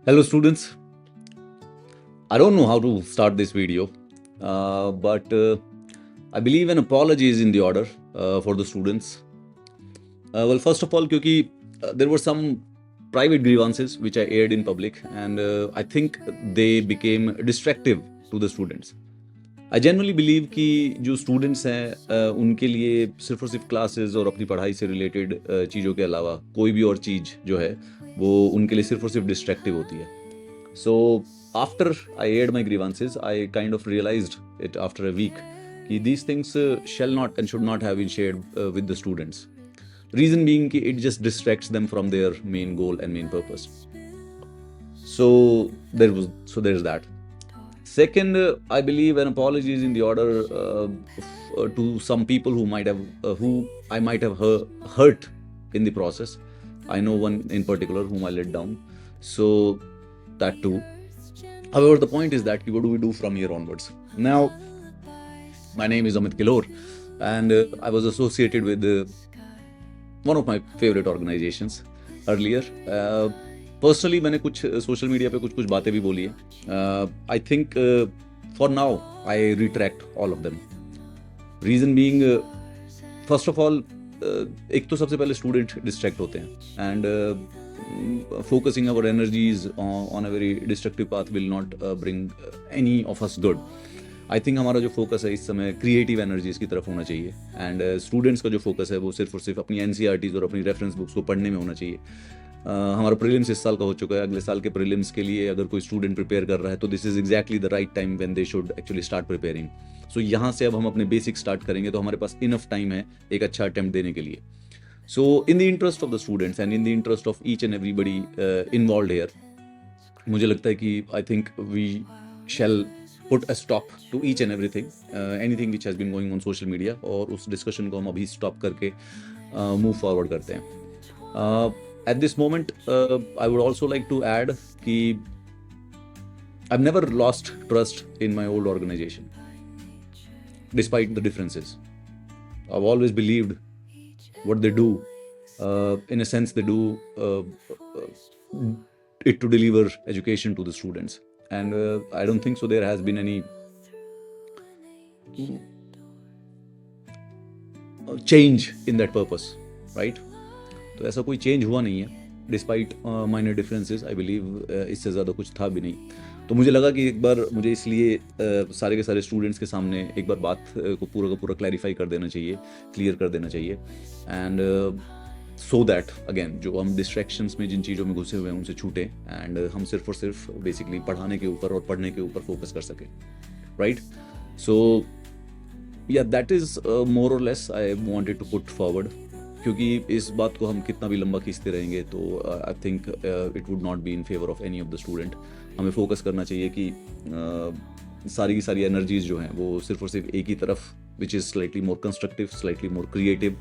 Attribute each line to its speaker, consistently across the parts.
Speaker 1: Hello, students. I don't know how to start this video, but I believe an apology is in the order for the students. Well, first of all, क्योंकि there were some private grievances which I aired in public, and I think they became distractive to the students. I generally believe कि जो students हैं उनके लिए सिर्फ और सिर्फ classes और अपनी पढ़ाई से रिलेटेड चीज़ों के अलावा कोई भी और चीज़ जो है वो उनके लिए सिर्फ और सिर्फ डिस्ट्रैक्टिव होती है. So after I aired my grievances I kind of realised it after a week कि these things shall not and should not have been shared with the students. Reason being कि it just distracts them from their main goal and main purpose. So there is that. Second, I believe an apology is in the order to some people who I might have hurt in the process. I know one in particular whom I let down. So that too. However, the point is that what do we do from here onwards? Now, my name is Amit Kilor, and I was associated with one of my favorite organizations earlier. Personally मैंने कुछ social media पे कुछ बातें भी बोली है. I think for now I retract all of them. Reason being, first of all, एक तो सबसे पहले स्टूडेंट डिस्ट्रैक्ट होते हैं and focusing our energies on a very destructive path will not bring any of us good. I think हमारा जो focus है इस समय क्रिएटिव एनर्जीज़ की तरफ होना चाहिए, एंड स्टूडेंट्स का जो फोकस है वो सिर्फ और सिर्फ अपनी NCERTs और अपनी रेफरेंस बुक्स को पढ़ने में होना चाहिए. हमारा प्रीलिम्स इस साल का हो चुका है. अगले साल के प्रीलिम्स के लिए अगर कोई स्टूडेंट प्रिपेयर कर रहा है तो this is exactly the right time when they should actually start preparing. So यहाँ से अब हम अपने बेसिक स्टार्ट करेंगे तो हमारे पास इनफ टाइम है एक अच्छा अटैम्प्ट देने के लिए. So in the interest of the students and in the interest of each and everybody involved here, मुझे लगता है कि I think we shall put a stop to each and everything, anything which has been going on social media, और उस discussion को हम अभी stop करके मूव फॉरवर्ड करते हैं. At this moment, I would also like to add कि I've never lost trust in my old organization, despite the differences. I've always believed what they do. In a sense, they do it to deliver education to the students. And I don't think so there has been any change in that purpose, right? तो ऐसा कोई change हुआ नहीं है despite minor differences. I believe इससे ज़्यादा कुछ था भी नहीं. तो मुझे लगा कि एक बार मुझे इसलिए सारे के सारे स्टूडेंट्स के सामने एक बार बात को पूरा का पूरा क्लैरिफाई कर देना चाहिए, क्लियर कर देना चाहिए, एंड सो दैट अगेन जो हम डिस्ट्रैक्शंस में जिन चीज़ों में घुसे हुए हैं उनसे छूटें एंड हम सिर्फ और सिर्फ बेसिकली पढ़ाने के ऊपर और पढ़ने के ऊपर फोकस कर सकें, राइट? सो या that is more or less I wanted to put forward, क्योंकि इस बात को हम कितना भी लंबा खींचते रहेंगे तो I think it would not be in favour of any of the student. हमें फोकस करना चाहिए कि सारी की सारी एनर्जीज जो हैं वो सिर्फ और सिर्फ एक ही तरफ, which is slightly more constructive, slightly more creative,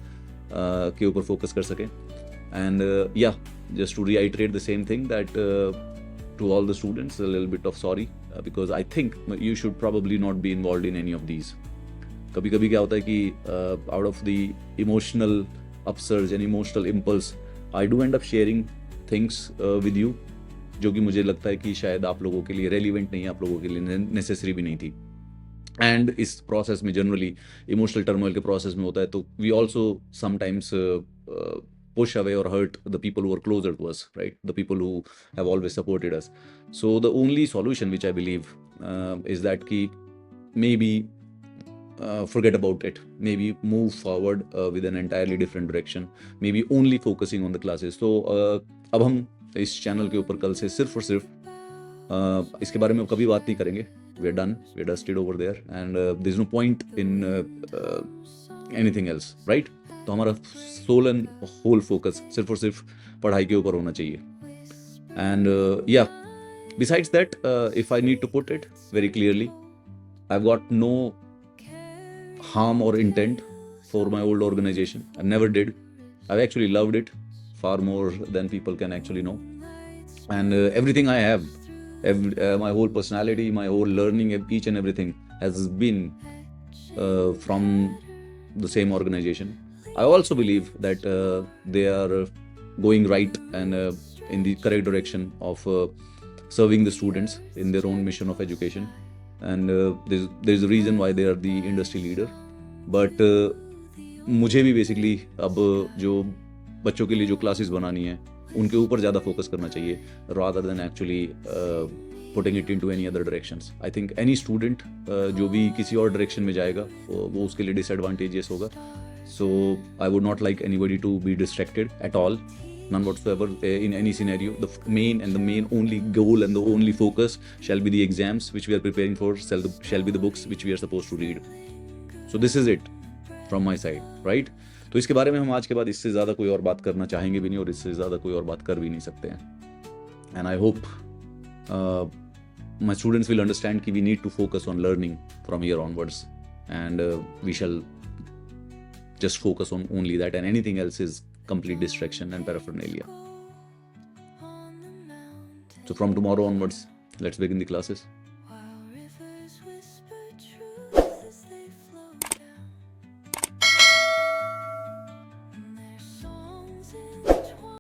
Speaker 1: के ऊपर फोकस कर सकें. एंड या just to reiterate the same thing that to all the students, a little bit of sorry, because I think you should probably not be involved in any of these. कभी कभी क्या होता है कि out of the emotional upsurge and emotional impulse I do end up sharing things with you, जो कि मुझे लगता है कि शायद आप लोगों के लिए रेलिवेंट नहीं है, आप लोगों के लिए नेसेसरी भी नहीं थी. एंड इस प्रोसेस में जनरली इमोशनल टर्मोइल के प्रोसेस में होता है तो we also sometimes push away or hurt the people who are closer to us, right? The people who have always supported us. So the only solution which I believe is that ki maybe forget about it, maybe move forward with an entirely different direction, maybe only focusing on the classes. So अब हम इस channel के ऊपर कल से सिर्फ और सिर्फ इसके बारे में कभी बात नहीं करेंगे. We are done, we are dusted over there, and there's no point in anything else, right? तो हमारा सोल एंड होल फोकस सिर्फ और सिर्फ पढ़ाई के ऊपर होना चाहिए. एंड या besides that, if I need to put it very clearly, I got no harm or intent for my old organization. I never did. I've actually loved it far more than people can actually know. And everything I have, my whole personality, my whole learning, each and everything has been from the same organization. I also believe that they are going right and in the correct direction of serving the students in their own mission of education, and there's a reason why they are the industry leader. But मुझे भी basically अब जो बच्चों के लिए जो classes बनानी है उनके ऊपर ज़्यादा फोकस करना चाहिए, rather than actually putting it into any other directions. I think any student जो भी किसी और डायरेक्शन में जाएगा वो उसके लिए डिसएडवांटेजियस होगा. So I would not like anybody to be distracted at all, none whatsoever, in any scenario. The main only goal and the only focus shall be the exams which we are preparing for, shall be the books which we are supposed to read. So this is it from my side, right? तो इसके बारे में हम आज के बाद इससे ज़्यादा कोई और बात करना चाहेंगे भी नहीं, और इससे ज़्यादा कोई और बात कर भी नहीं सकते हैं. And I hope my students will understand कि we need to focus on learning from here onwards, and we shall just focus on only that, and anything else is complete distraction and paraphernalia. So from tomorrow onwards, let's begin the classes.